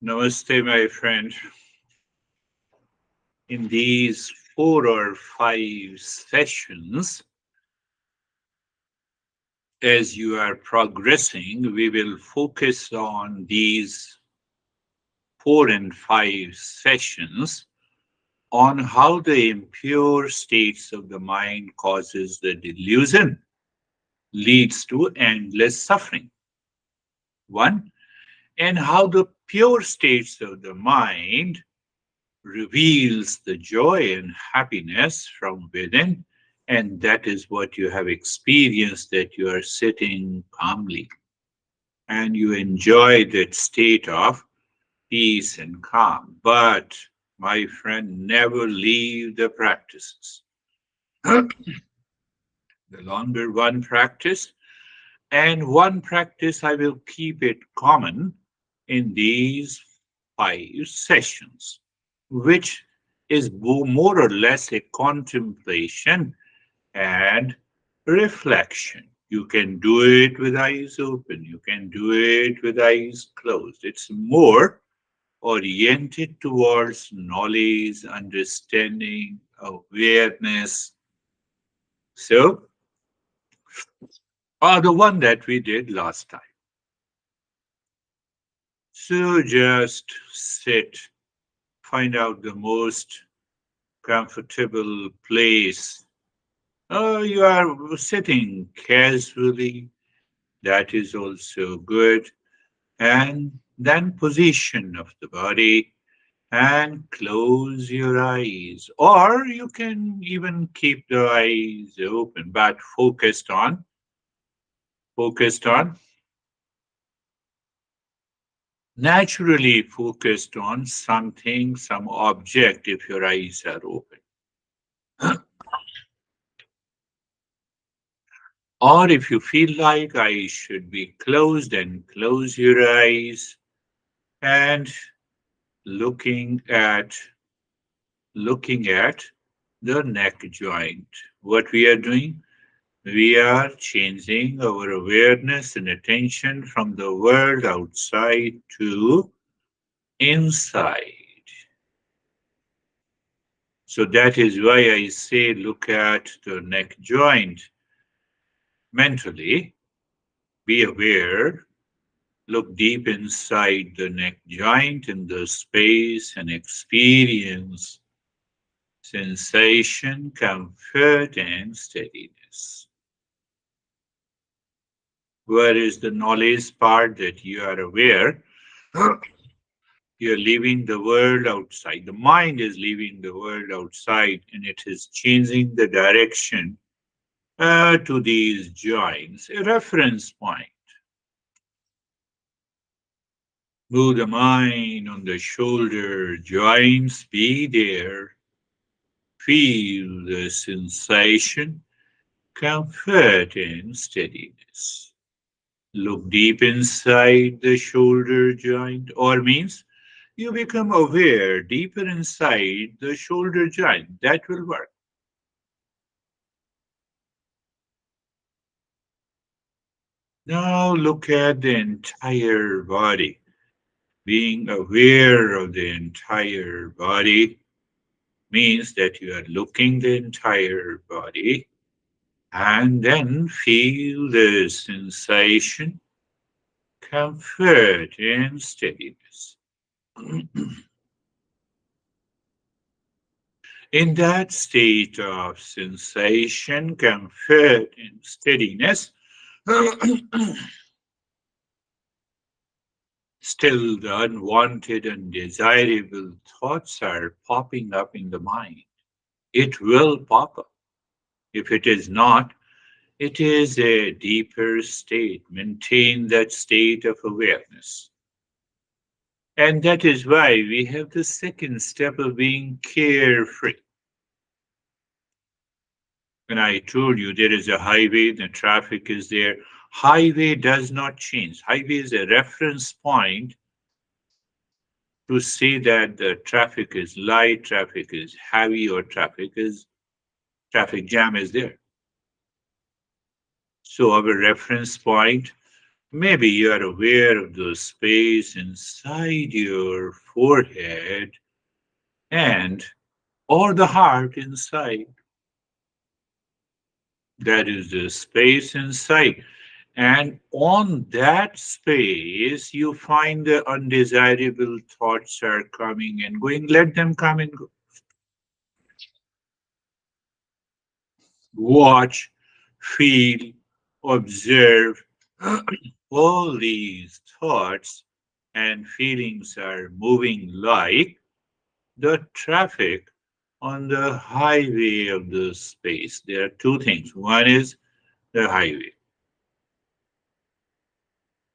Namaste, my friend. In these 4 or 5 sessions, as you are progressing, we will focus on these 4 and 5 sessions on how the impure states of the mind causes the delusion, leads to endless suffering. One, and how the pure states of the mind reveals the joy and happiness from within, and that is what you have experienced, that you are sitting calmly and you enjoy that state of peace and calm. But my friend, never leave the practices. The longer one practice, and one practice I will keep it common in these 5 sessions, which is more or less a contemplation and reflection. You can do it with eyes open, you can do it with eyes closed. It's more oriented towards knowledge, understanding, awareness. So, the one that we did last time. So just sit, find out the most comfortable place. Oh, you are sitting casually, that is also good. And then position of the body and close your eyes. Or you can even keep the eyes open, but focused on, naturally focused on something, some object if your eyes are open. Or if you feel like eyes should be closed, then close your eyes and looking at looking at the neck joint. What we are doing? We are changing our awareness and attention from the world outside to inside. So that is why I say look at the neck joint mentally, be aware, look deep inside the neck joint in the space and experience sensation, comfort, and steadiness. Where is the knowledge part that you are aware? You're leaving the world outside. The mind is leaving the world outside and it is changing the direction to these joints. A reference point. Move the mind on the shoulder joints, be there. Feel the sensation, comfort, and steadiness. Look deep inside the shoulder joint, or means you become aware deeper inside the shoulder joint. That will work. Now look at the entire body. Being aware of the entire body means that you are looking the entire body and then feel the sensation, comfort, and steadiness. In that state of sensation, comfort, and steadiness, still the unwanted and desirable thoughts are popping up in the mind. It will pop up. If it is not, it is a deeper state. Maintain that state of awareness. And that is why we have the second step of being carefree. When I told you there is a highway, the traffic is there, highway does not change. Highway is a reference point to say that the traffic is light, traffic is heavy, or traffic jam is there. So our reference point, Maybe you are aware of the space inside your forehead and or the heart inside. That is the space inside. And on that space, you find the undesirable thoughts are coming and going. Let them come and go. Watch, feel, observe. All these thoughts and feelings are moving like the traffic on the highway of the space. There are two things. One is the highway.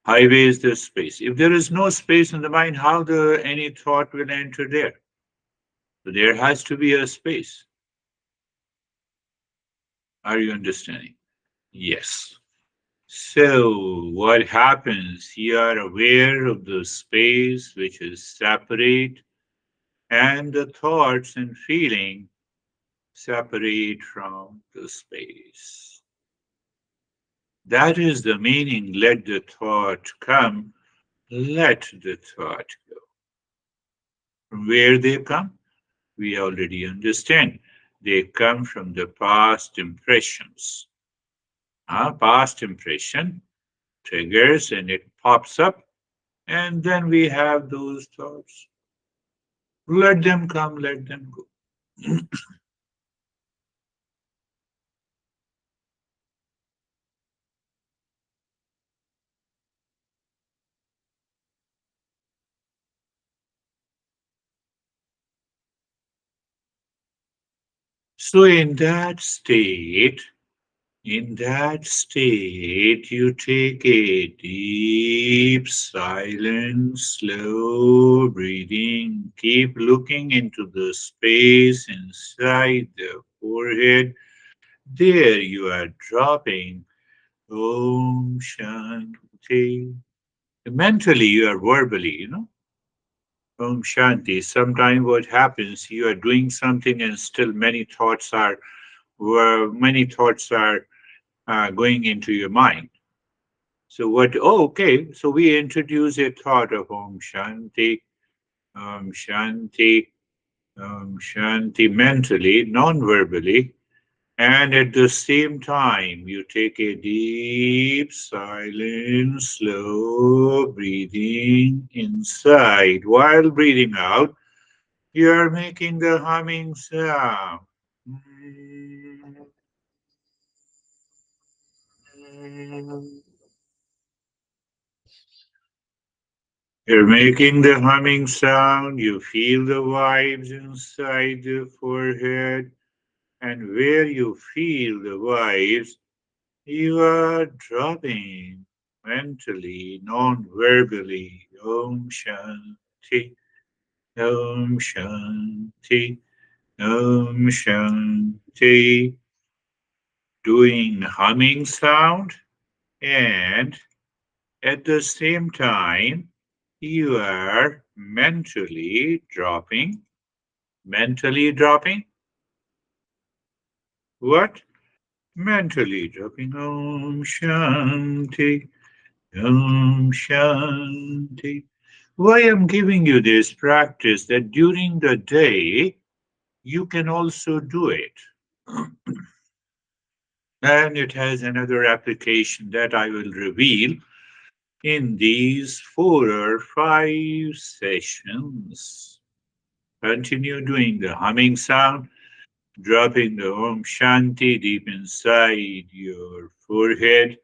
Highway is the space. If there is no space in the mind, how the any thought will enter there? So there has to be a space. Are you understanding? Yes. So what happens? You are aware of the space which is separate, and the thoughts and feeling separate from the space. That is the meaning. Let the thought come. Let the thought go. From where they come, we already understand. They come from the past impressions. Past impression triggers and it pops up, and then we have those thoughts. Let them come, let them go. So, in that state, you take a deep, silent, slow breathing. Keep looking into the space inside the forehead. There you are dropping Om Shanti. Mentally, you are verbally. Om Shanti. Sometimes what happens, you are doing something and still many thoughts are going into your mind. So what? Oh, okay. So we introduce a thought of Om Shanti, Om Shanti, Om Shanti mentally, non-verbally, and at the same time you take a deep, silent, slow breathing inside. While breathing out, you are making the humming sound. You're making the humming sound, you feel the vibes inside the forehead, and where you feel the vibes, you are dropping mentally, non verbally. Om Shanti, Om Shanti, Om Shanti, doing humming sound, and at the same time, you are mentally dropping what? Mentally dropping Om Shanti, Om Shanti. Why I'm giving you this practice that during the day you can also do it. And it has another application that I will reveal in these 4 or 5 sessions. Continue doing the humming sound, dropping the Om Shanti deep inside your forehead.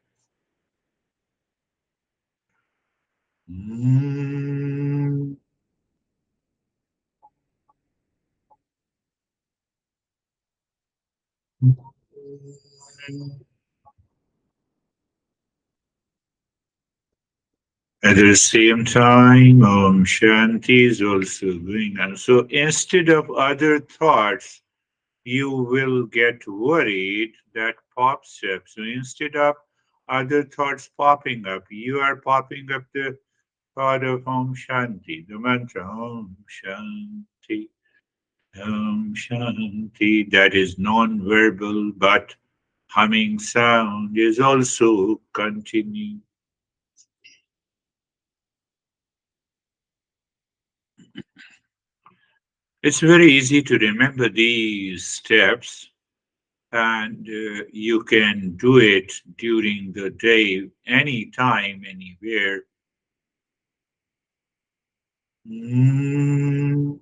Mm. At the same time, Om Shanti is also going on. So instead of other thoughts, you will get worried that pops up. So instead of other thoughts popping up, you are popping up the thought of Om Shanti, the mantra Om Shanti, Om Shanti. That is non-verbal, but humming sound is also continuing. It's very easy to remember these steps, and you can do it during the day, anytime, anywhere. Mm.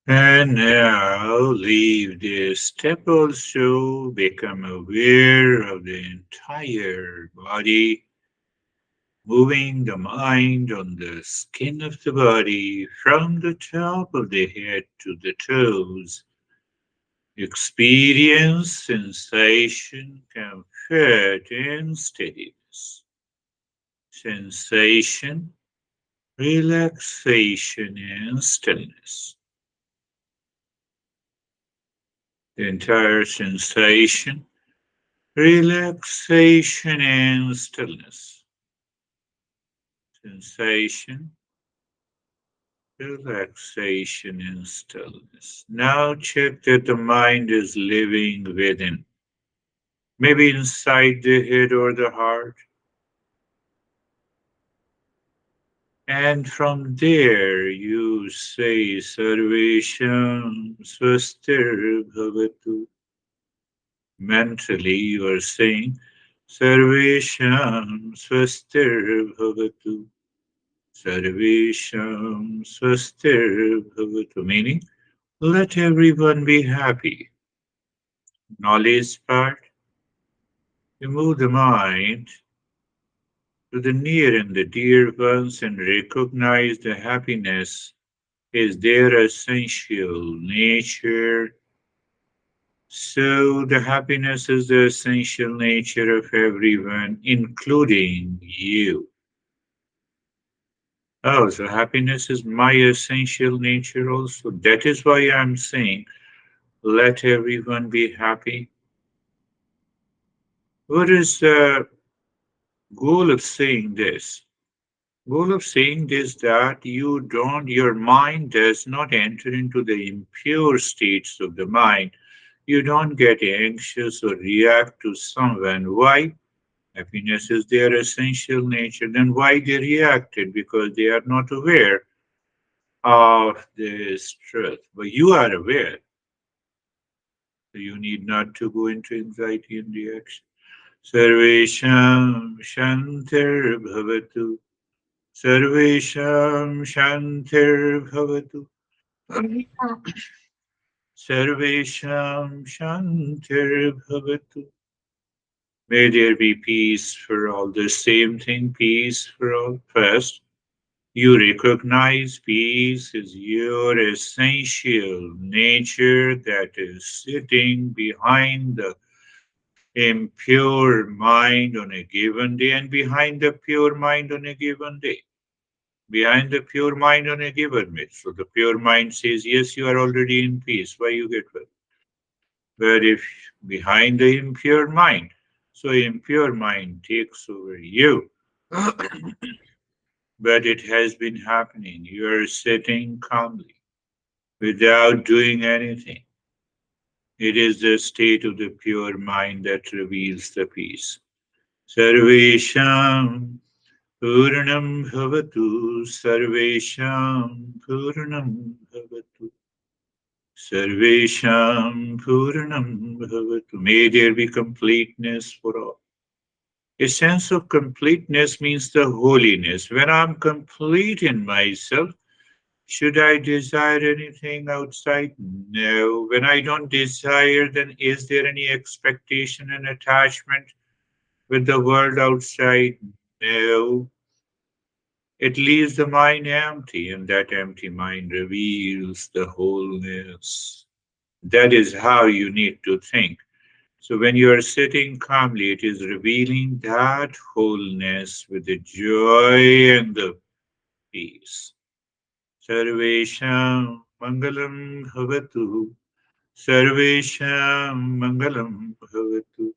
And now leave this step also, become aware of the entire body, moving the mind on the skin of the body from the top of the head to the toes. Experience sensation, comfort, and steadiness. Sensation, relaxation, and stillness. The entire sensation, relaxation, and stillness. Sensation, relaxation, and stillness. Now check that the mind is living within, maybe inside the head or the heart. And from there you say Sarvesham Swastir Bhavatu. Mentally you are saying Sarvesham Swastir Bhavatu. Sarvesham Swastir Bhavatu. Meaning, let everyone be happy. Knowledge part, you move the mind to the near and the dear ones and recognize the happiness is their essential nature. So the happiness is the essential nature of everyone, including you. Oh, so happiness is my essential nature also. That is why I'm saying, let everyone be happy. What is the goal of saying this? Goal of saying this that your mind does not enter into the impure states of the mind. You don't get anxious or react to someone. Why? Happiness is their essential nature. Then why they reacted? Because they are not aware of this truth. But you are aware. So you need not to go into anxiety and reaction. Sarvesham Shantir Bhavatu. Sarvesham Shantir Bhavatu. Sarvesham Shantir Bhavatu. May there be peace for all. The same thing, peace for all. First, you recognize peace is your essential nature that is sitting behind the impure mind on a given day and behind the pure mind on a given day. Behind the pure mind on a given day. So the pure mind says, yes, you are already in peace. Why you get well? But if behind the impure mind, so impure mind takes over you. But it has been happening. You are sitting calmly without doing anything. It is the state of the pure mind that reveals the peace. Sarvesham Purnam Bhavatu Sarvesham Purnam Bhavatu Sarvesham Purnam Bhavatu. May there be completeness for all. A sense of completeness means the holiness. When I'm complete in myself, should I desire anything outside? No. When I don't desire, then is there any expectation and attachment with the world outside? No. It leaves the mind empty, and that empty mind reveals the wholeness. That is how you need to think. So when you are sitting calmly, it is revealing that wholeness with the joy and the peace. Sarvesham Mangalam Bhavatu. Sarvesham Mangalam Bhavatu.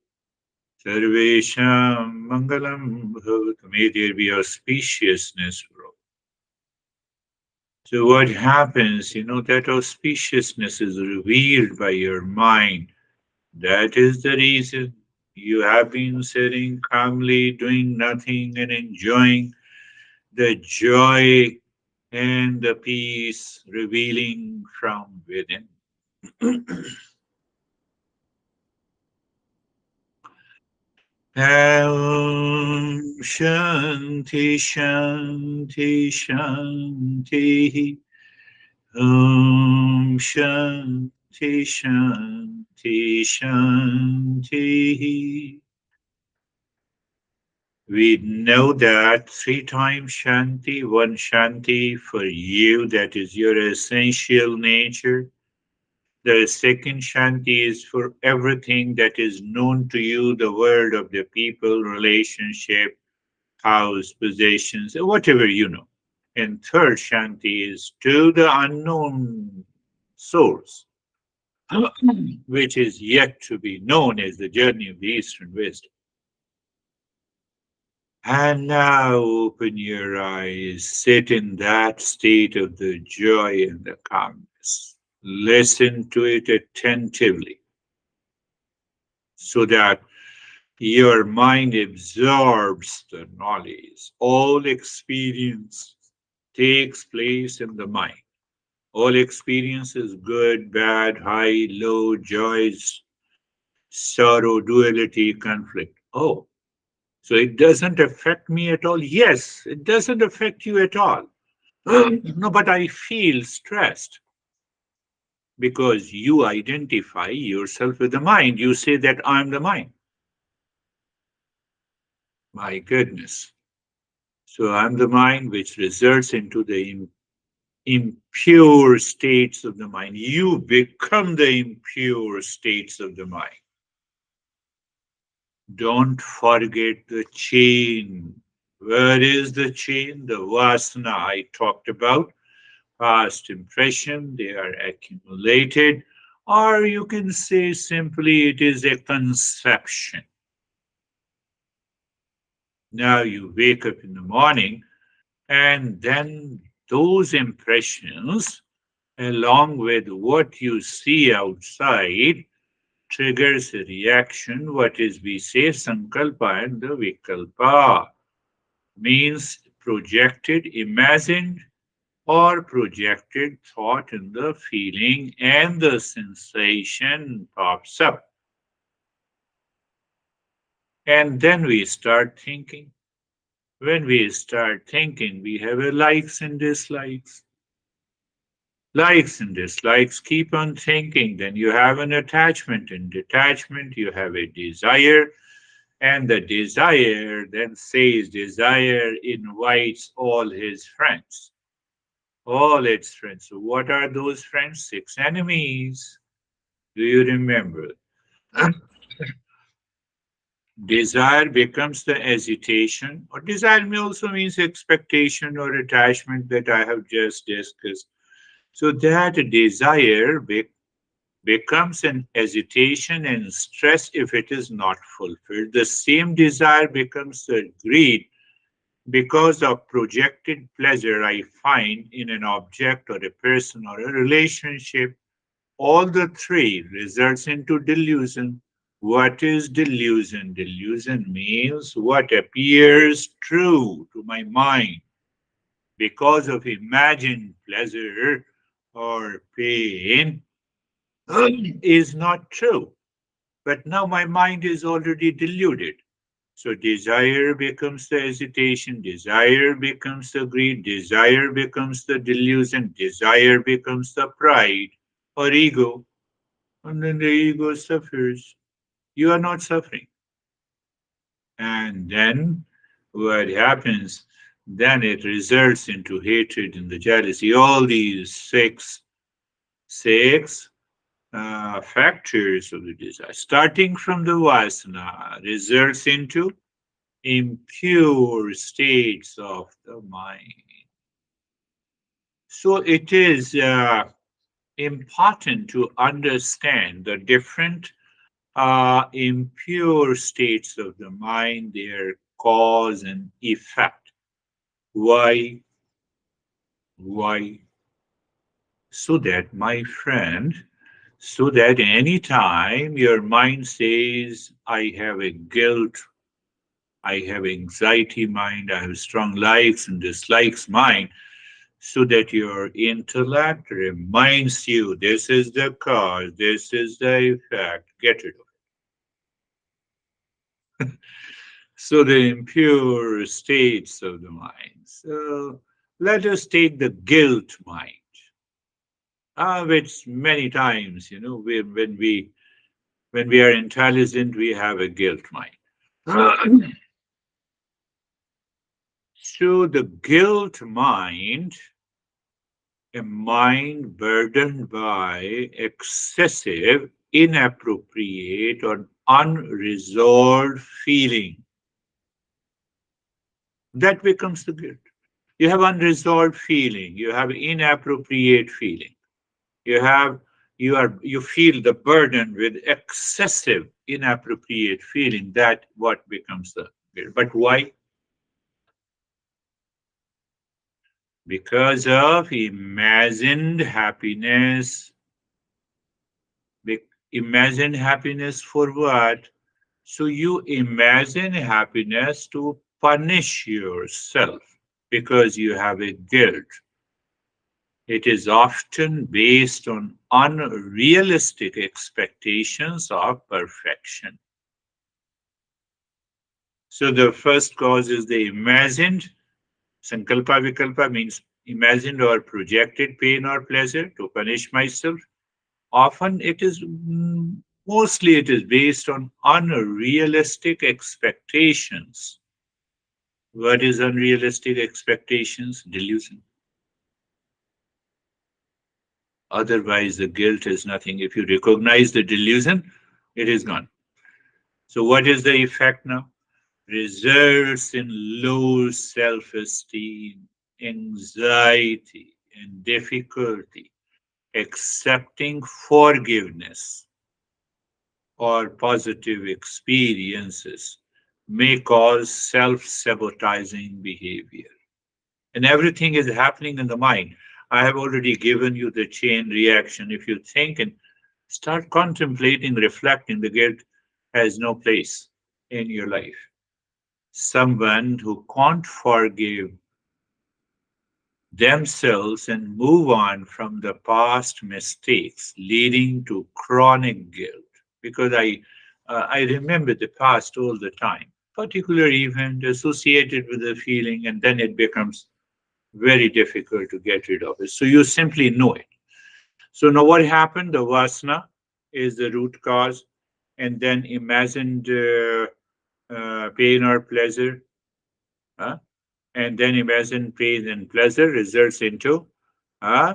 Sarvesham Mangalam Bhavatu. May there be auspiciousness for all. So what happens, that auspiciousness is revealed by your mind. That is the reason you have been sitting calmly, doing nothing and enjoying the joy and the peace revealing from within. Om Shanti Shanti Shanti. Om Shanti Shanti Shanti. We know that three times Shanti, one Shanti for you, that is your essential nature. The second Shanti is for everything that is known to you, the world of the people, relationship, house, possessions, whatever you know. And third Shanti is to the unknown source, which is yet to be known as the journey of the Eastern wisdom. And now open your eyes, sit in that state of the joy and the calmness. Listen to it attentively so that your mind absorbs the knowledge. All experience takes place in the mind. All experience is good, bad, high, low, joys, sorrow, duality, conflict. Oh, so it doesn't affect me at all? Yes, it doesn't affect you at all. No, but I feel stressed because you identify yourself with the mind. You say that I'm the mind. My goodness. So I'm the mind which results into the impure states of the mind. You become the impure states of the mind. Don't forget the chain. Where is the chain? The vasana I talked about. Past impression, they are accumulated. Or you can say simply it is a conception. Now you wake up in the morning and then those impressions, along with what you see outside, triggers a reaction, what is we say sankalpa and the vikalpa, means projected, imagined, or projected thought in the feeling, and the sensation pops up. And then we start thinking. When we start thinking, we have a likes and dislikes. Likes and dislikes, keep on thinking. Then you have an attachment. In detachment, you have a desire. And the desire then says, desire invites all his friends, all its friends. So, what are those friends? Six enemies. Do you remember? Desire becomes the agitation, or desire may also means expectation or attachment that I have just discussed. So, that desire becomes an agitation and stress if it is not fulfilled. The same desire becomes a greed because of projected pleasure I find in an object or a person or a relationship. All the three results into delusion. What is delusion? Delusion means what appears true to my mind because of imagined pleasure or pain is not true. But now my mind is already deluded. So desire becomes the hesitation, desire becomes the greed, desire becomes the delusion, desire becomes the pride or ego, and then the ego suffers. You are not suffering. And then what happens? Then it results into hatred and the jealousy. All these six factors of the desire, starting from the vasana, results into impure states of the mind. So it is important to understand the different impure states of the mind, their cause and effect. Why? Why? So that, my friend, so that any time your mind says, I have a guilt, I have anxiety mind, I have strong likes and dislikes mind, so that your intellect reminds you this is the cause, this is the effect, get rid of it. So the impure states of the mind. So let us take the guilt mind, which many times, when we are intelligent, we have a guilt mind. So the guilt mind, a mind burdened by excessive, inappropriate, or unresolved feeling, that becomes the guilt. You have unresolved feeling, you have inappropriate feeling, you have you feel the burden with excessive inappropriate feeling, that what becomes the guilt. But why? Because of imagined happiness. Imagined happiness for what? So you imagine happiness to punish yourself because you have a guilt. It is often based on unrealistic expectations of perfection. So the first cause is the imagined. Sankalpa vikalpa means imagined or projected pain or pleasure to punish myself. Often it is, mostly it is based on unrealistic expectations. What is unrealistic expectations? Delusion. Otherwise, the guilt is nothing. If you recognize the delusion, it is gone. So, what is the effect now? Results in low self esteem, anxiety, and difficulty accepting forgiveness or positive experiences may cause self sabotaging behavior. And everything is happening in the mind. I have already given you the chain reaction. If you think and start contemplating, reflecting, the guilt has no place in your life. Someone who can't forgive themselves and move on from the past mistakes leading to chronic guilt, because I remember the past all the time, particular event associated with a feeling, and then it becomes very difficult to get rid of it. So you simply know it. So now what happened? The vasana is the root cause, and then imagined pain or pleasure, huh? And then imagine pain and pleasure results into uh,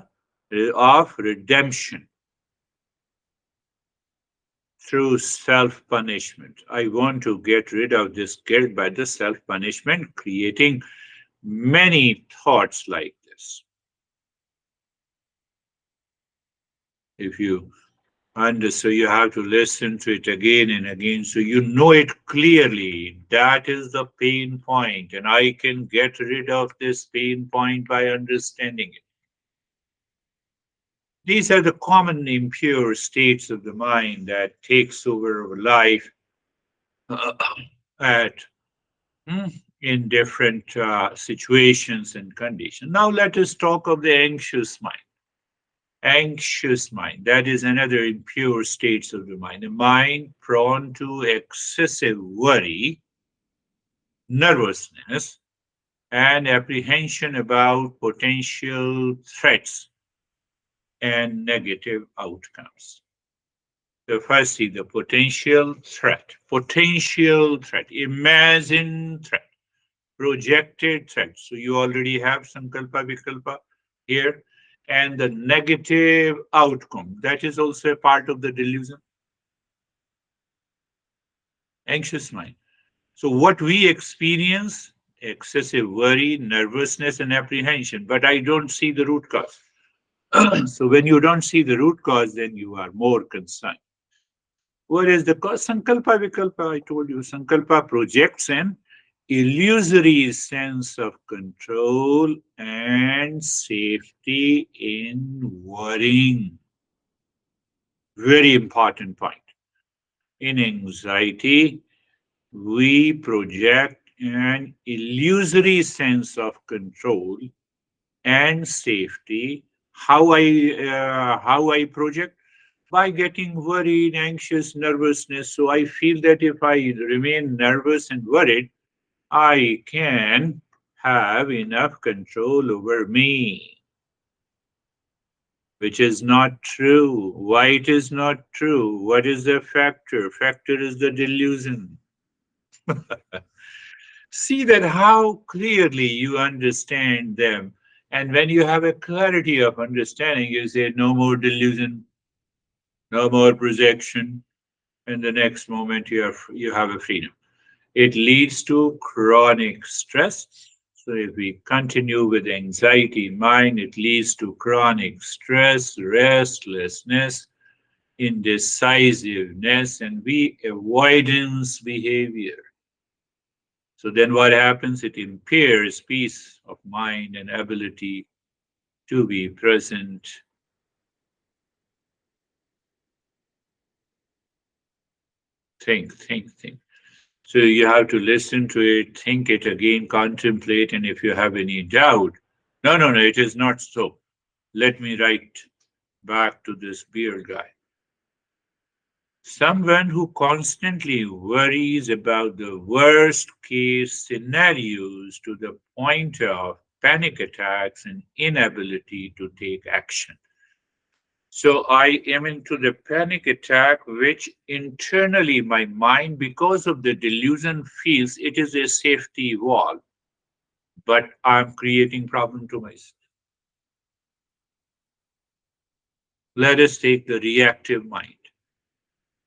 of redemption through self-punishment. I want to get rid of this guilt by the self-punishment, creating many thoughts like this. If you so you have to listen to it again and again so you know it clearly. That is the pain point, and I can get rid of this pain point by understanding it. These are the common impure states of the mind that takes over life uh, at hmm, in different situations and conditions. Now let us talk of the anxious mind. Anxious mind, that is another impure states of the mind. A mind prone to excessive worry, nervousness, and apprehension about potential threats and negative outcomes. The first is the potential threat, imagine threat, projected threat. So you already have sankalpa vikalpa here, and the negative outcome. That is also a part of the delusion, anxious mind. So what we experience, excessive worry, nervousness, and apprehension, but I don't see the root cause. So when you don't see the root cause, then you are more concerned. What is the cause? Sankalpa Vikalpa, I told you. Sankalpa projects an illusory sense of control and safety in worrying. Very important point. In anxiety, we project an illusory sense of control and safety. How I project? By getting worried, anxious, nervousness. So I feel that if I remain nervous and worried, I can have enough control over me, which is not true. Why it is not true? What is the factor? Factor is the delusion. See that how clearly you understand them. And when you have a clarity of understanding, you say, no more delusion, no more projection. And the next moment, you have a freedom. It leads to chronic stress. So if we continue with anxiety in mind, it leads to chronic stress, restlessness, indecisiveness, and avoidance behavior. So then what happens? It impairs peace of mind and ability to be present. Think. So you have to listen to it, think it again, contemplate, and if you have any doubt, no, it is not so. Let me write back to this beer guy. Someone who constantly worries about the worst case scenarios to the point of panic attacks and inability to take action. So I am into the panic attack, which internally my mind, because of the delusion, feels it is a safety wall, but I'm creating problem to myself. Let us take the reactive mind.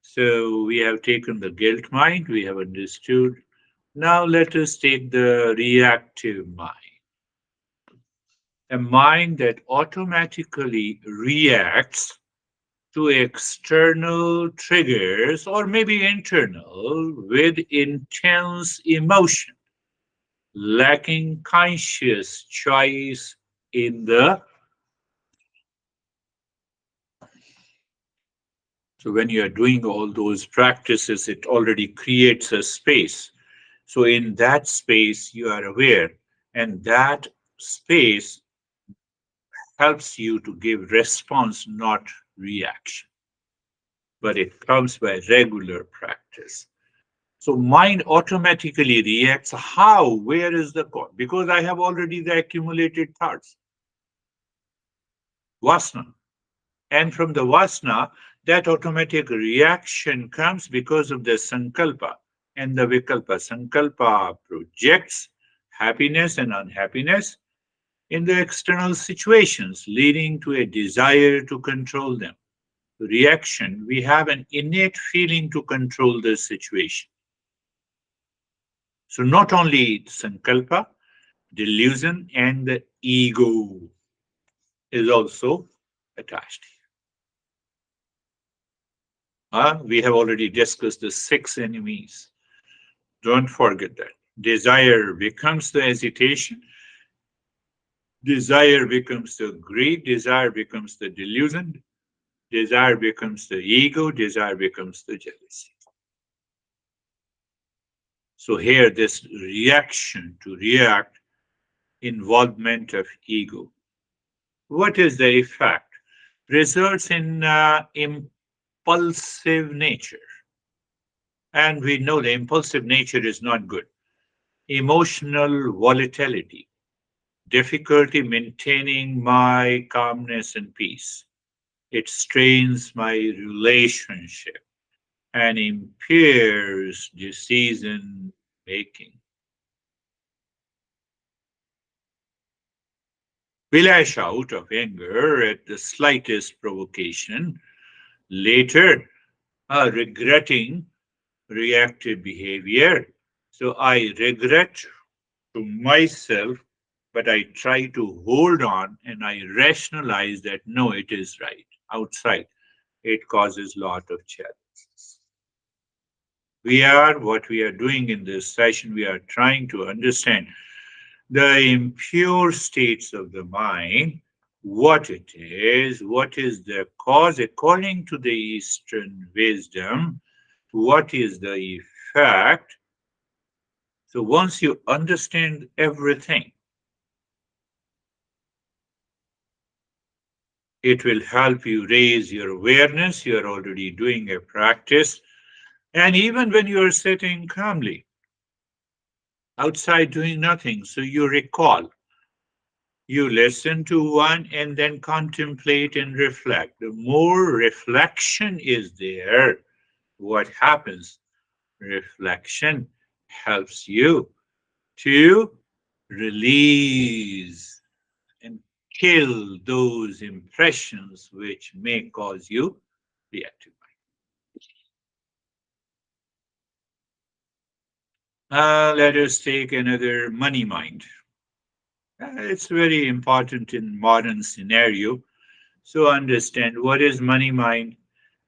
So we have taken the guilt mind, we have understood. Now let us take the reactive mind, a mind that automatically reacts to external triggers or maybe internal with intense emotion, lacking conscious choice in the. So when you are doing all those practices, it already creates a space. So in that space, you are aware, and that space helps you to give response, not reaction. But it comes by regular practice. So mind automatically reacts. How? Where is the cause? Because I have already the accumulated thoughts, vasana. And from the vasana, that automatic reaction comes because of the sankalpa and the vikalpa. Sankalpa projects happiness and unhappiness in the external situations, leading to a desire to control them. Reaction, we have an innate feeling to control the situation. So not only sankalpa, delusion, and the ego is also attached. We have already discussed the six enemies. Don't forget that. Desire becomes the hesitation, desire becomes the greed, desire becomes the delusion, desire becomes the ego, desire becomes the jealousy. So here, this reaction to react, involvement of ego. What is the effect? Results in impulsive nature. And we know the impulsive nature is not good. Emotional volatility, difficulty maintaining my calmness and peace. It strains my relationship and impairs decision making. We lash out of anger at the slightest provocation, later regretting reactive behavior. So I regret to myself but I try to hold on and I rationalize that no, it is right. Outside, it causes lot of challenges. What we are doing in this session, we are trying to understand the impure states of the mind, what is the cause according to the Eastern wisdom, what is the effect. So once you understand everything, it will help you raise your awareness. You are already doing a practice. And even when you are sitting calmly outside doing nothing, so you recall, you listen to one and then contemplate and reflect. The more reflection is there, what happens? Reflection helps you to release and kill those impressions which may cause you reactive mind. Let us take another money mind. It's very important in modern scenario. So understand what is money mind?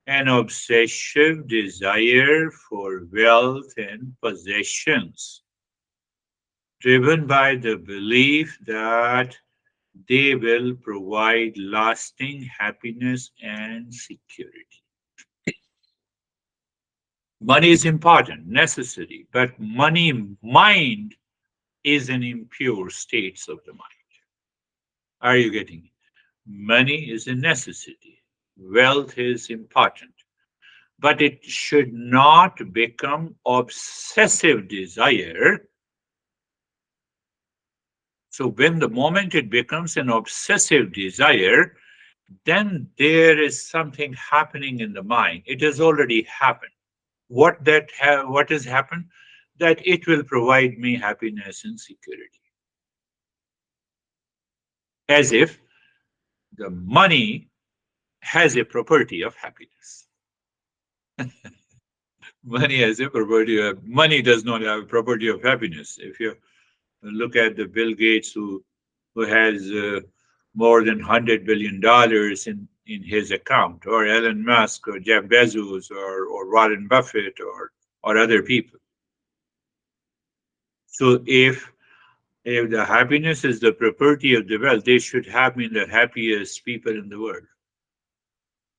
An obsessive desire for wealth and possessions, driven by the belief that they will provide lasting happiness and security. Money is important, necessary, but money mind is an impure state of the mind. Are you getting it? Money is a necessity. Wealth is important, but it should not become obsessive desire. So when the moment it becomes an obsessive desire, then there is something happening in the mind. It has already happened. What has happened? That it will provide me happiness and security. As if the money has a property of happiness. Money has a property of money does not have a property of happiness. If you look at the Bill Gates who has more than $100 billion in his account, or Elon Musk, or Jeff Bezos, or Warren Buffett, or other people. So if the happiness is the property of the wealth, they should have been the happiest people in the world.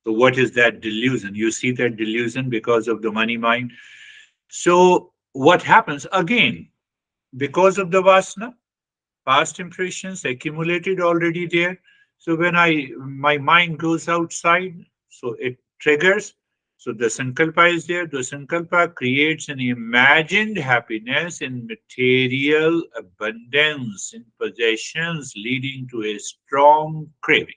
So what is that delusion? You see that delusion because of the money mind. So what happens again? Because of the vasana, past impressions accumulated already there. So when my mind goes outside, so it triggers. So the sankalpa is there. The sankalpa creates an imagined happiness in material abundance, in possessions, leading to a strong craving.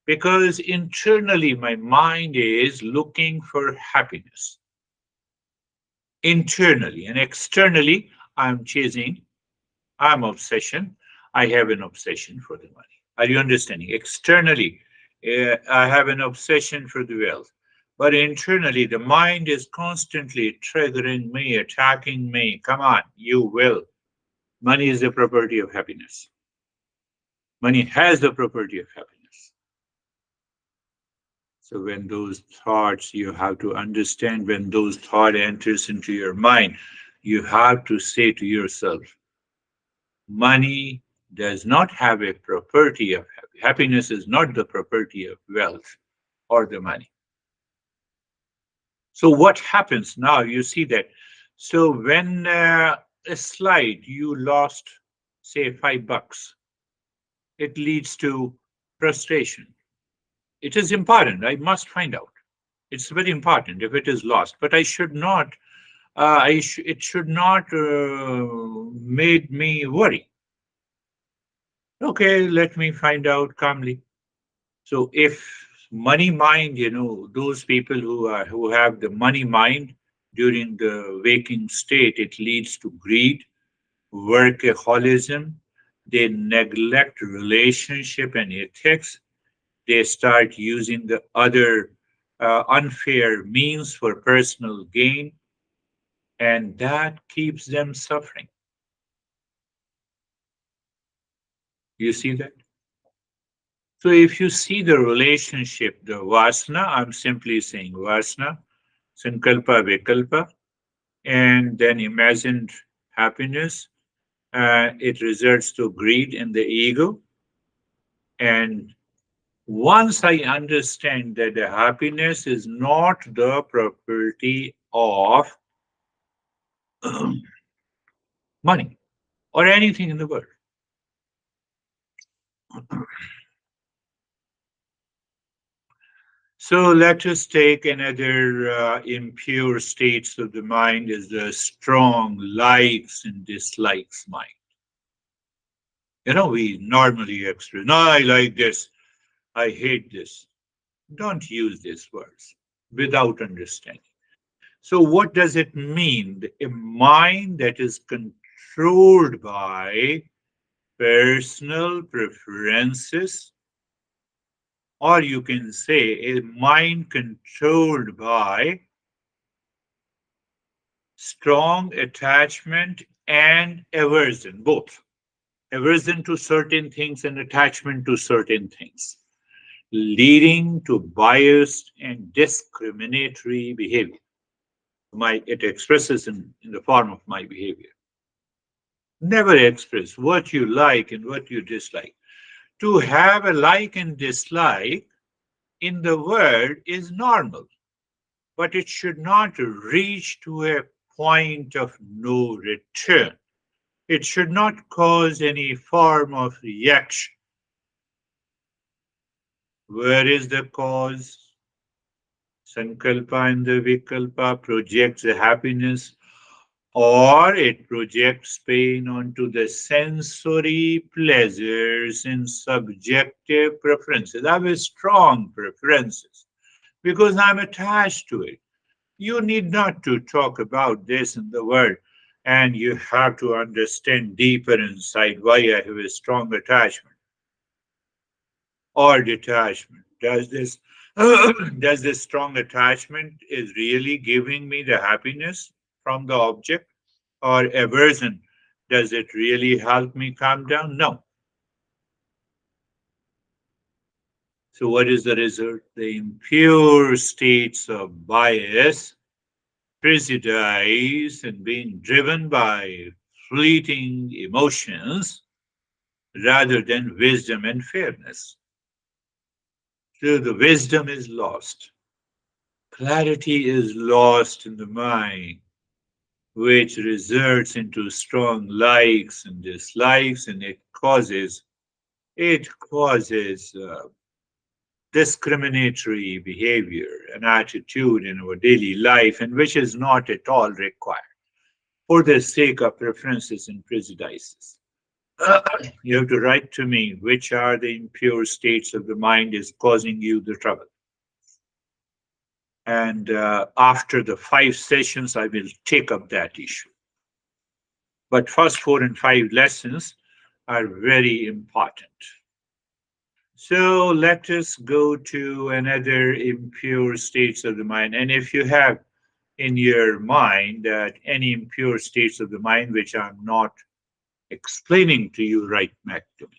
Because internally, my mind is looking for happiness. Internally and externally, I'm chasing, I'm obsession. I have an obsession for the money. Are you understanding? Externally, I have an obsession for the wealth. But internally, the mind is constantly triggering me, attacking me. Come on, you will. Money is the property of happiness. Money has the property of happiness. So when those thoughts, you have to understand when those thought enters into your mind, you have to say to yourself, money does not have a property of happiness is not the property of wealth or the money. So what happens now? You see that. So when a slide you lost, say $5, it leads to frustration. It is important. I must find out. It's very important if it is lost, but I should not. It should not made me worry. Okay, let me find out calmly. So if money mind, those people who have the money mind during the waking state, it leads to greed, workaholism. They neglect relationship and ethics. They start using the other unfair means for personal gain, and that keeps them suffering. You see that? So if you see the relationship, the vasana, I'm simply saying vasana, sankalpa, vikalpa, and then imagined happiness, it results to greed and the ego. And once I understand that the happiness is not the property of money or anything in the world. So let us take another impure states of the mind is the strong likes and dislikes mind. We normally express, no, I like this, I hate this. Don't use these words without understanding. So what does it mean? A mind that is controlled by personal preferences, or you can say a mind controlled by strong attachment and aversion, both aversion to certain things and attachment to certain things, leading to biased and discriminatory behavior. It expresses in the form of my behavior. Never express what you like and what you dislike. To have a like and dislike in the world is normal, but it should not reach to a point of no return. It should not cause any form of reaction. Where is the cause? Sankalpa and the Vikalpa projects the happiness or it projects pain onto the sensory pleasures and subjective preferences. I have strong preferences because I'm attached to it. You need not to talk about this in the world, and you have to understand deeper inside why I have a strong attachment or detachment. Does this does this strong attachment is really giving me the happiness from the object or aversion? Does it really help me calm down? No. So what is the result? The impure states of bias prejudice and being driven by fleeting emotions rather than wisdom and fairness. So the wisdom is lost. Clarity is lost in the mind, which results into strong likes and dislikes, and it causes discriminatory behavior and attitude in our daily life, and which is not at all required for the sake of preferences and prejudices. You have to write to me which are the impure states of the mind is causing you the trouble. And after the 5 sessions, I will take up that issue. But first 4 and 5 lessons are very important. So let us go to another impure states of the mind. And if you have in your mind that any impure states of the mind which I'm not explaining to you, right back to me.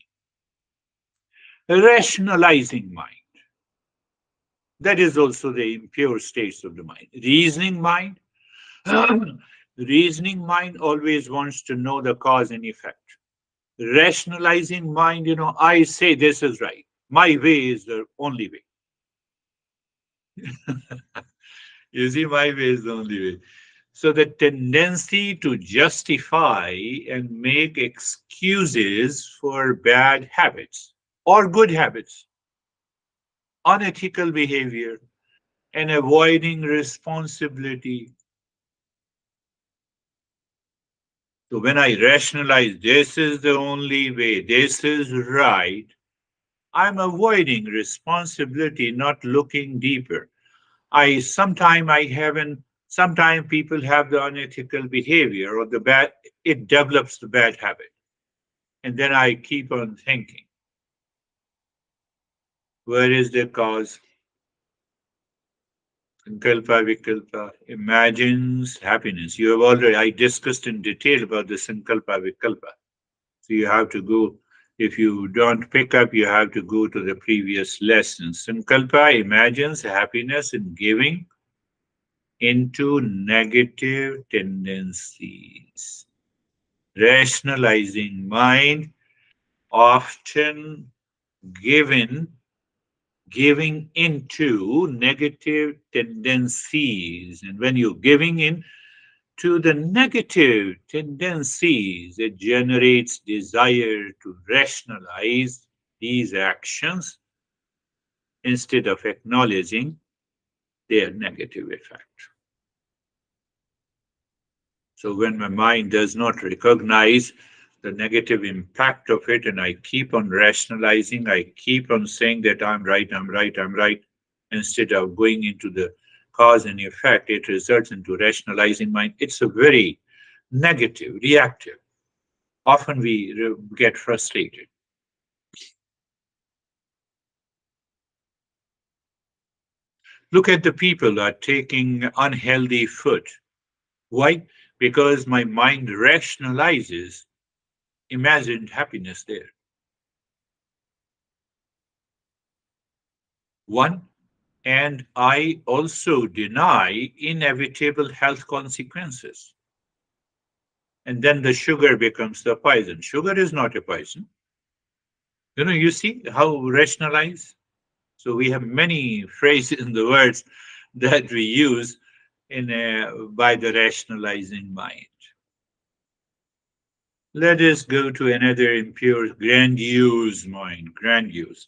Rationalizing mind. That is also the impure states of the mind. Reasoning mind. Reasoning mind always wants to know the cause and effect. Rationalizing mind, I say this is right. My way is the only way. You see, my way is the only way. So the tendency to justify and make excuses for bad habits or good habits, unethical behavior, and avoiding responsibility. So when I rationalize this is the only way, this is right, I'm avoiding responsibility, not looking deeper. Sometimes people have the unethical behavior or the bad, it develops the bad habit. And then I keep on thinking, where is the cause? Sankalpa Vikalpa imagines happiness. I discussed in detail about the Sankalpa Vikalpa. So you have to go If you don't pick up, you have to go to the previous lesson. Sankalpa imagines happiness in giving into negative tendencies. Rationalizing mind often given giving into negative tendencies. And when you're giving in to the negative tendencies, it generates desire to rationalize these actions instead of acknowledging their negative effect. So when my mind does not recognize the negative impact of it, and I keep on rationalizing, I keep on saying that I'm right, I'm right, I'm right, instead of going into the cause and effect, it results into rationalizing mind. It's a very negative, reactive. Often we get frustrated. Look at the people who are taking unhealthy food. Why? Because my mind rationalizes imagined happiness there. One, and I also deny inevitable health consequences. And then the sugar becomes the poison. Sugar is not a poison. You see how rationalize? So we have many phrases in the words that we use by the rationalizing mind. Let us go to another impure, grandiose mind, grandiose,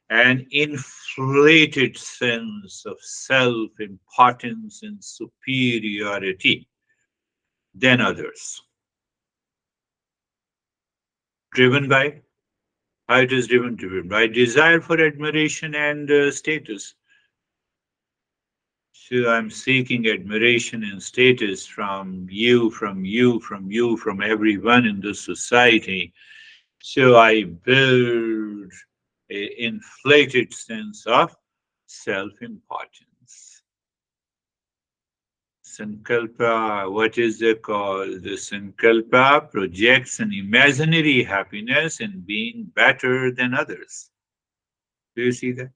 an inflated sense of self importance and superiority than others. Driven by, how it is driven by desire for admiration and status. So I'm seeking admiration and status from you, from you, from you, from everyone in the society. So I build a inflated sense of self-importance. Sankalpa, what is it called? The Sankalpa projects an imaginary happiness in being better than others. Do you see that?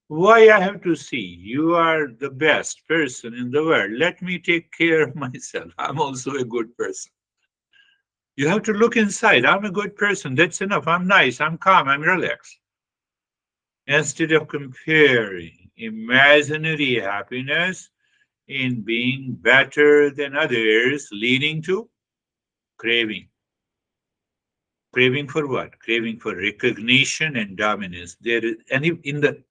Why I have to see? You are the best person in the world. Let me take care of myself. I'm also a good person. You have to look inside. I'm a good person. That's enough. I'm nice. I'm calm. I'm relaxed. Instead of comparing imaginary happiness in being better than others, leading to craving. Craving for what? Craving for recognition and dominance. There is, and in the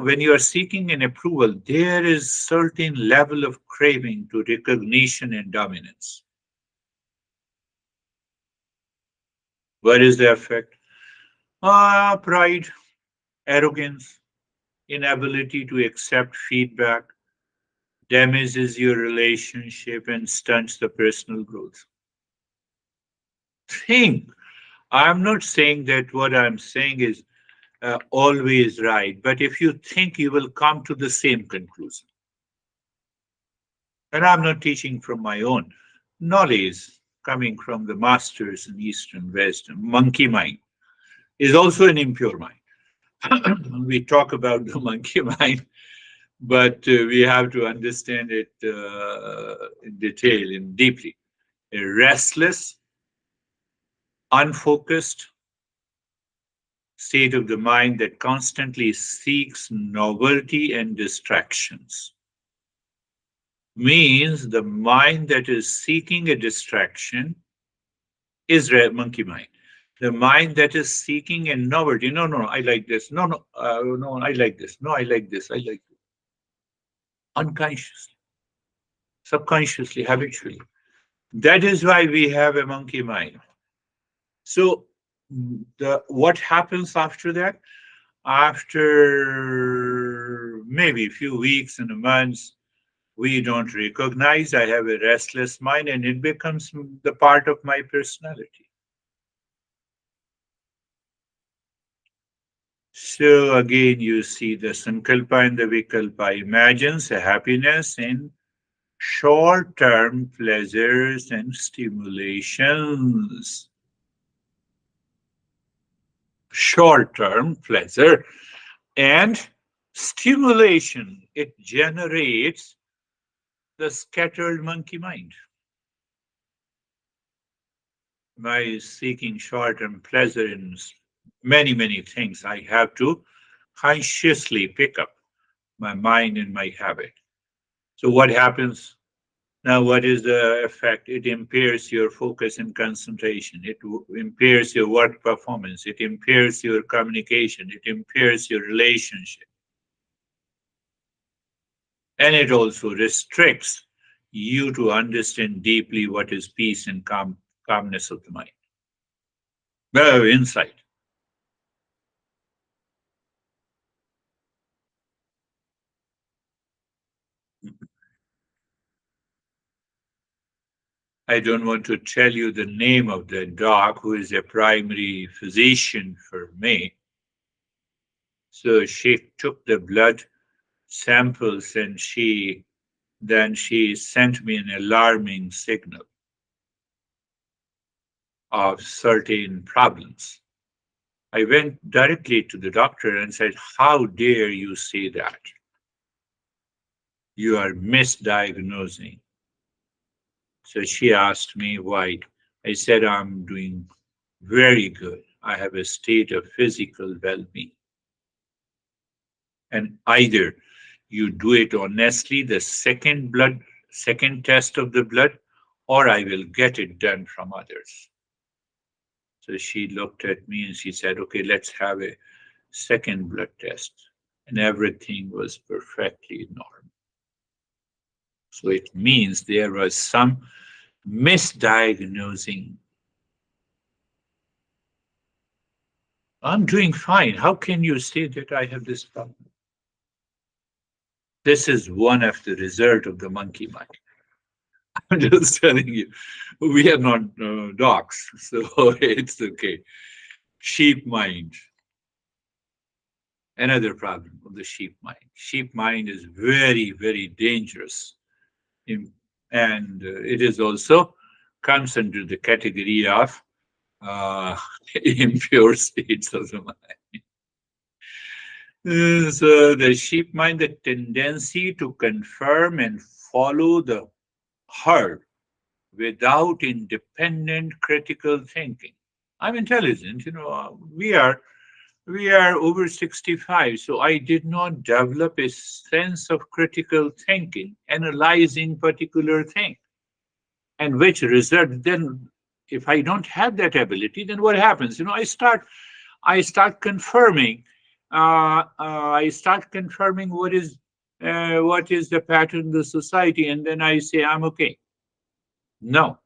when you are seeking an approval, there is certain level of craving to recognition and dominance. What is the effect? Pride, arrogance, inability to accept feedback, damages your relationship and stunts the personal growth. Think. I'm not saying that what I'm saying is always right, but if you think, you will come to the same conclusion. And I'm not teaching from my own knowledge coming from the masters in East and West. Monkey mind is also an impure mind. We talk about the monkey mind, but we have to understand it in detail and deeply. A restless, unfocused state of the mind that constantly seeks novelty and distractions means the mind that is seeking a distraction is monkey mind. The mind that is seeking a novelty. No, no, I like this. No, no, no, I like this. No, I like this. I like this. Unconsciously, subconsciously, habitually. That is why we have a monkey mind. So the what happens after that? After maybe a few weeks and a month, we don't recognize. I have a restless mind, and it becomes the part of my personality. So again, you see the sankalpa and the vikalpa imagines a happiness in short-term pleasures and stimulations. short-term pleasure and stimulation. It generates the scattered monkey mind. By seeking short-term pleasure in many, many things, I have to consciously pick up my mind and my habit. So what happens now? What is the effect? It impairs your focus and concentration. It impairs your work performance. It impairs your communication. It impairs your relationship. And it also restricts you to understand deeply what is peace and calmness of the mind. Insight. I don't want to tell you the name of the doc who is a primary physician for me. So she took the blood samples and she sent me an alarming signal of certain problems. I went directly to the doctor and said, "How dare you say that? You are misdiagnosing." So she asked me why. I said, "I'm doing very good. I have a state of physical well being. And either you do it honestly, the second test of the blood, or I will get it done from others." So she looked at me and she said, "Okay, let's have a second blood test." And everything was perfectly normal. So it means there was some misdiagnosing. "I'm doing fine. How can you say that I have this problem?" This is one of the result of the monkey mind. I'm just telling you, we are not dogs, so it's okay. Sheep mind, another problem of the sheep mind. Sheep mind is very, very dangerous, in, and it is also comes under the category of uh, impure states of the mind. So the sheep mind, the tendency to confirm and follow the herd without independent critical thinking. I'm intelligent, we are over 65, so I did not develop a sense of critical thinking, analyzing particular thing, and which result then, if I don't have that ability, then what happens? I start confirming, what is the pattern of the society, and then I say I'm okay. No,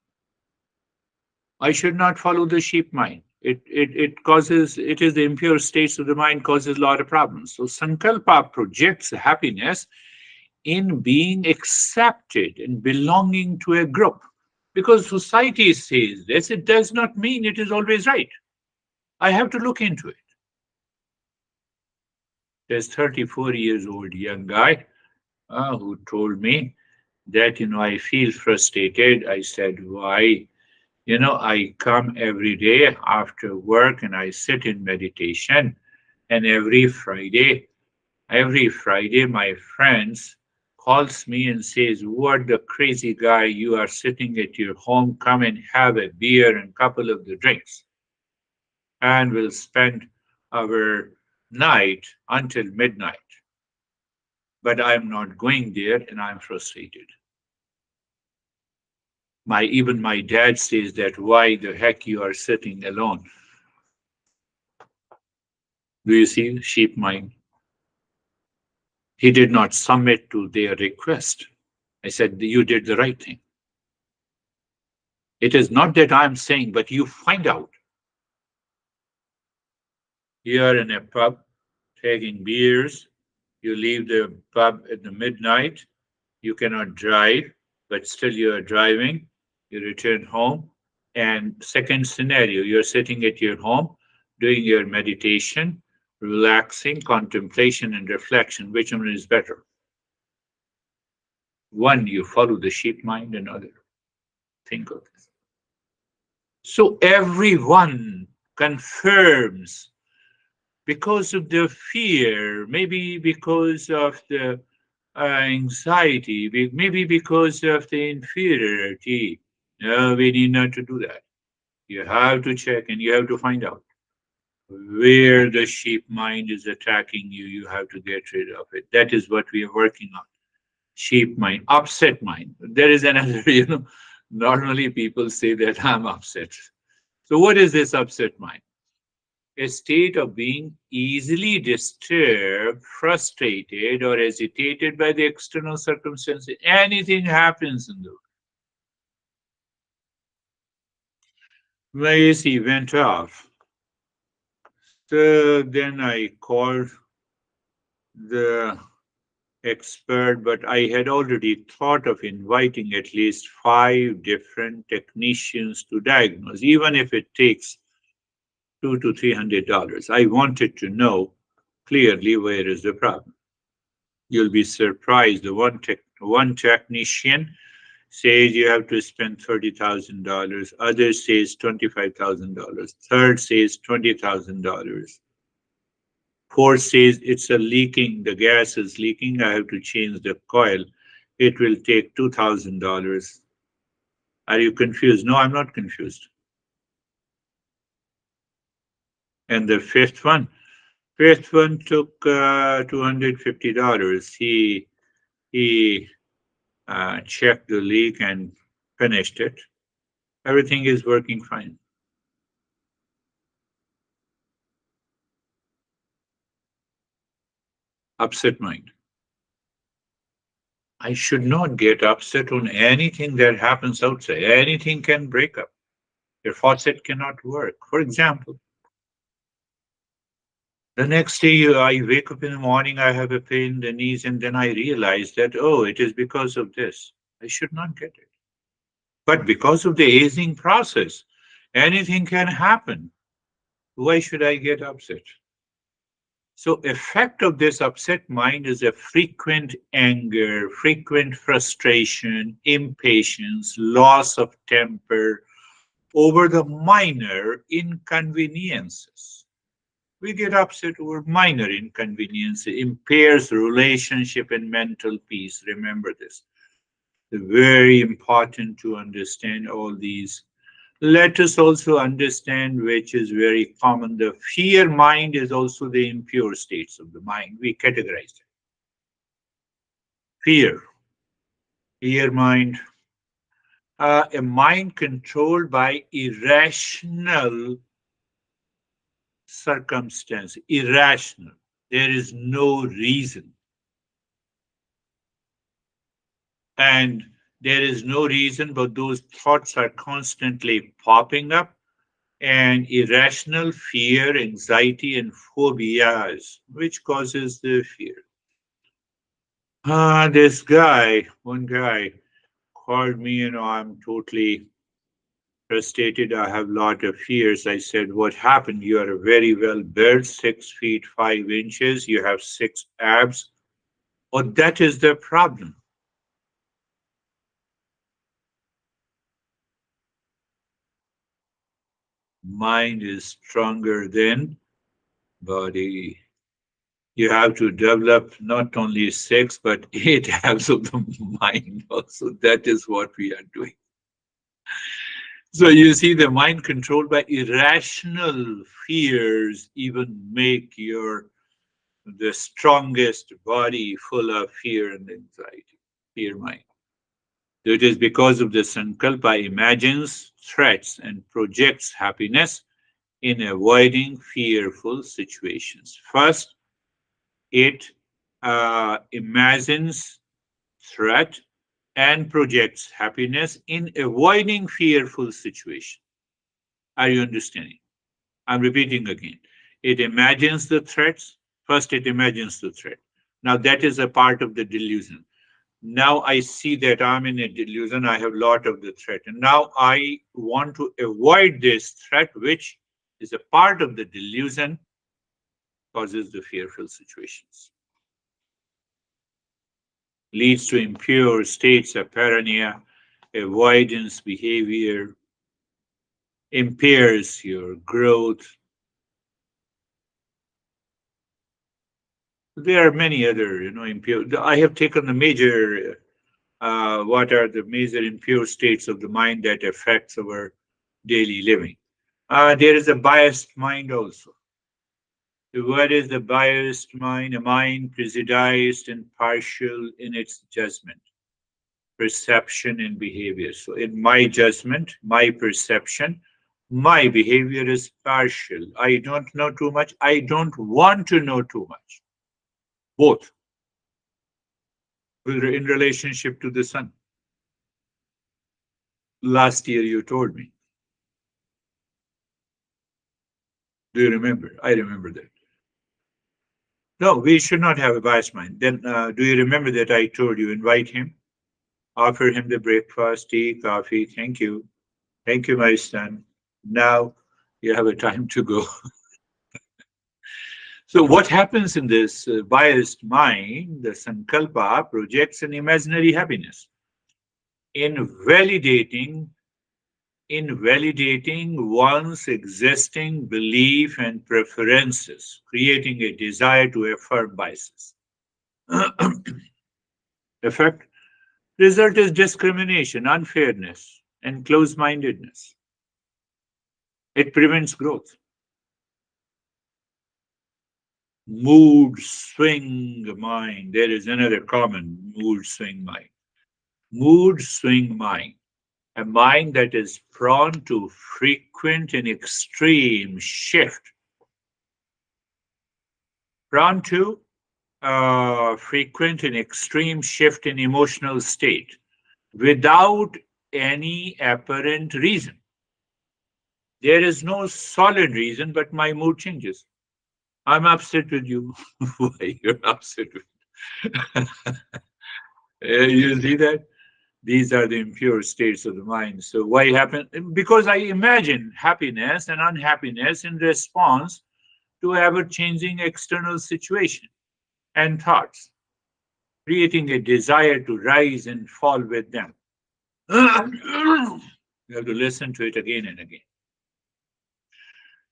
I should not follow the sheep mind. It is the impure states of the mind causes a lot of problems. So Sankalpa projects happiness in being accepted and belonging to a group. Because society says this, it does not mean it is always right. I have to look into it. There's 34 years old young guy who told me that, I feel frustrated. I said, why? I come every day after work and I sit in meditation. And every Friday, my friends calls me and says, "What the crazy guy? You are sitting at your home. Come and have a beer and couple of the drinks, and we'll spend our night until midnight." But I'm not going there, and I'm frustrated. Even my dad says that, "Why the heck you are sitting alone?" Do you see sheep mind? He did not submit to their request. I said, "You did the right thing." It is not that I'm saying, but you find out. You are in a pub taking beers. You leave the pub at the midnight. You cannot drive, but still you are driving. You return home. And second scenario, you're sitting at your home doing your meditation, relaxing, contemplation, and reflection. Which one is better? One, you follow the sheep mind, and other, think of this. So everyone confirms because of the fear, maybe because of the anxiety, maybe because of the inferiority. No, we need not to do that. You have to check and you have to find out where the sheep mind is attacking you. You have to get rid of it. That is what we are working on. Sheep mind, upset mind. There is another, normally people say that I'm upset. So, what is this upset mind? A state of being easily disturbed, frustrated, or agitated by the external circumstances. Anything happens in the world. My AC went off. So then I called the expert, but I had already thought of inviting at least 5 different technicians to diagnose, even if it takes $200 to $300. I wanted to know clearly where is the problem. You'll be surprised. The one technician says you have to spend $30,000. Other says $25,000. Third says $20,000. Fourth says it's a leaking. The gas is leaking. I have to change the coil. It will take $2,000. Are you confused? No, I'm not confused. And the fifth one took $250. He checked the leak and finished it. Everything is working fine. Upset mind. I should not get upset on anything that happens outside. Anything can break up. Your faucet cannot work. For example, the next day I wake up in the morning, I have a pain in the knees, and then I realize that, oh, it is because of this. I should not get it. But because of the aging process, anything can happen. Why should I get upset? So effect of this upset mind is a frequent anger, frequent frustration, impatience, loss of temper over the minor inconveniences. We get upset over minor inconvenience. It impairs relationship and mental peace. Remember this. It's very important to understand all these. Let us also understand, which is very common, the fear mind is also the impure states of the mind. We categorize it. Fear, fear mind, a mind controlled by irrational circumstance, irrational. There is no reason. And there is no reason, but those thoughts are constantly popping up, and irrational fear, anxiety, and phobias, which causes the fear. One guy called me, I'm totally frustrated. I have a lot of fears. I said, what happened? You are very well built, 6 feet 5 inches. You have six abs. Oh, that is the problem. Mind is stronger than body. You have to develop not only six, but 8 abs of the mind also. That is what we are doing. So you see, the mind controlled by irrational fears even make your the strongest body full of fear and anxiety. Fear mind. So it is because of the sankalpa imagines threats and projects happiness in avoiding fearful situations. First, it imagines threat and projects happiness in avoiding fearful situations. Are you understanding? I'm repeating again. It imagines the threats. First, it imagines the threat. Now, that is a part of the delusion. Now I see that I'm in a delusion. I have a lot of the threat. And now I want to avoid this threat, which is a part of the delusion, causes the fearful situations. Leads to impure states of paranoia, avoidance behavior, impairs your growth, There are many other, impure. I have taken the major. What are the major impure states of the mind that affects our daily living? There is a biased mind also. What is the biased mind? A mind prejudiced and partial in its judgment, perception, and behavior. So, in my judgment, my perception, my behavior is partial. I don't know too much. I don't want to know too much. Both in relationship to the sun. Last year, you told me. Do you remember? I remember that. No, we should not have a biased mind. Then, do you remember that I told you invite him, offer him the breakfast, tea, coffee? Thank you. Thank you, my son. Now you have a time to go. So, what happens in this biased mind, the sankalpa projects an imaginary happiness, invalidating, invalidating one's existing belief and preferences, creating a desire to affirm biases. Effect result is discrimination, unfairness, and close mindedness. It prevents growth. Mood swing mind. There is another common mood swing mind. Mood swing mind. A mind that is prone to frequent and extreme shift. Prone to frequent and extreme shift in emotional state without any apparent reason. There is no solid reason, but my mood changes. I'm upset with you. Why you're upset with you see that? These are the impure states of the mind. So why happen? Because I imagine happiness and unhappiness in response to ever-changing external situation and thoughts, creating a desire to rise and fall with them. You have to listen to it again and again.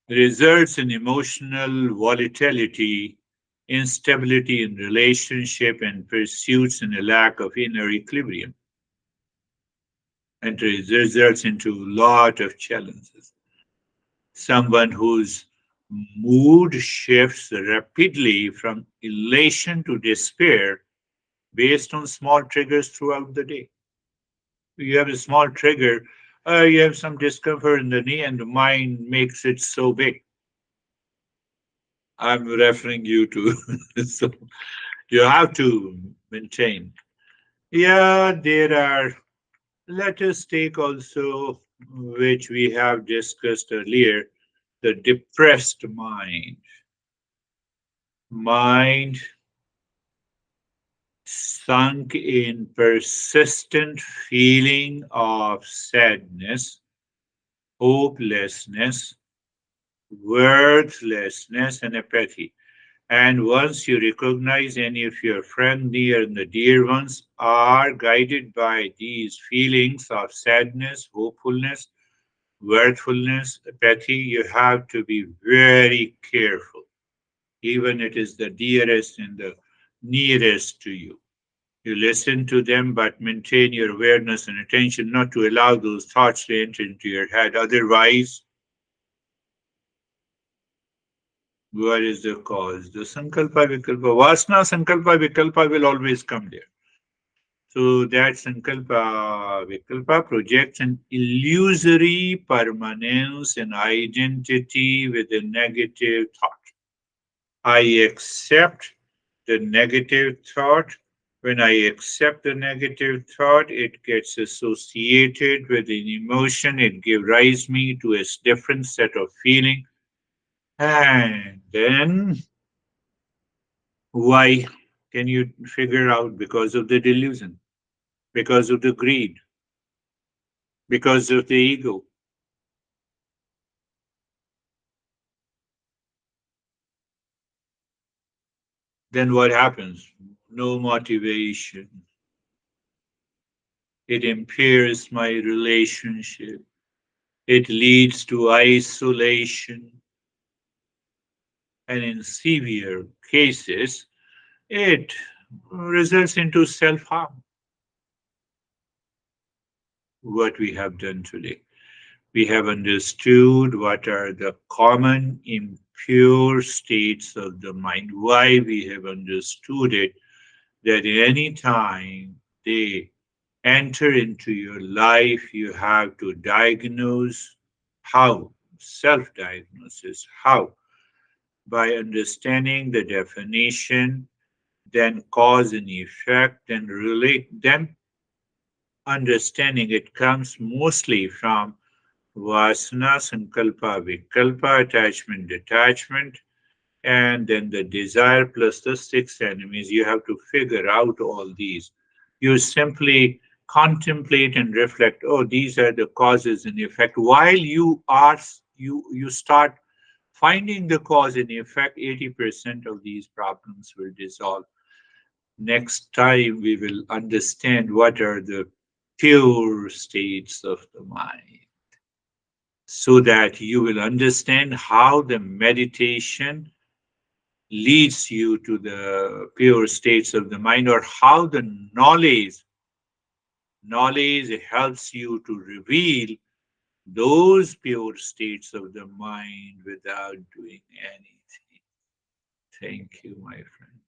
Results in emotional volatility, instability in relationship, and pursuits and a lack of inner equilibrium, and results into a lot of challenges. Someone whose mood shifts rapidly from elation to despair based on small triggers throughout the day. You have a small trigger, you have some discomfort in the knee, and the mind makes it so big. I'm referring you to. So you have to maintain. Yeah, there are. Let us take also, which we have discussed earlier, the depressed mind. Mind sunk in persistent feeling of sadness, hopelessness, worthlessness, and apathy. And once you recognize any of your friends near and the dear ones are guided by these feelings of sadness, hopefulness, worthfulness, apathy, you have to be very careful. Even it is the dearest and the nearest to you. You listen to them, but maintain your awareness and attention not to allow those thoughts to enter into your head. Otherwise, what is the cause? The sankalpa vikalpa, vasna sankalpa vikalpa will always come there. So that sankalpa vikalpa projects an illusory permanence and identity with a negative thought. I accept the negative thought. When I accept the negative thought, it gets associated with an emotion. It gives rise me to a different set of feeling. And then why can you figure out? Because of the delusion, because of the greed, because of the ego. Then what happens? No motivation. It impairs my relationship. It leads to isolation. And in severe cases, it results into self-harm. What we have done today, we have understood what are the common impure states of the mind, why we have understood it, that any time they enter into your life, you have to diagnose how, self diagnosis, how, by understanding the definition, then cause and effect, then relate, then understanding it comes mostly from vasana, sankalpa, vikalpa, attachment, detachment, and then the desire plus the six enemies. You have to figure out all these. You simply contemplate and reflect, oh, these are the causes and effect. While you start finding the cause and effect, 80% of these problems will dissolve. Next time we will understand what are the pure states of the mind, so that you will understand how the meditation leads you to the pure states of the mind, or how the knowledge helps you to reveal those pure states of the mind without doing anything. Thank you, my friend.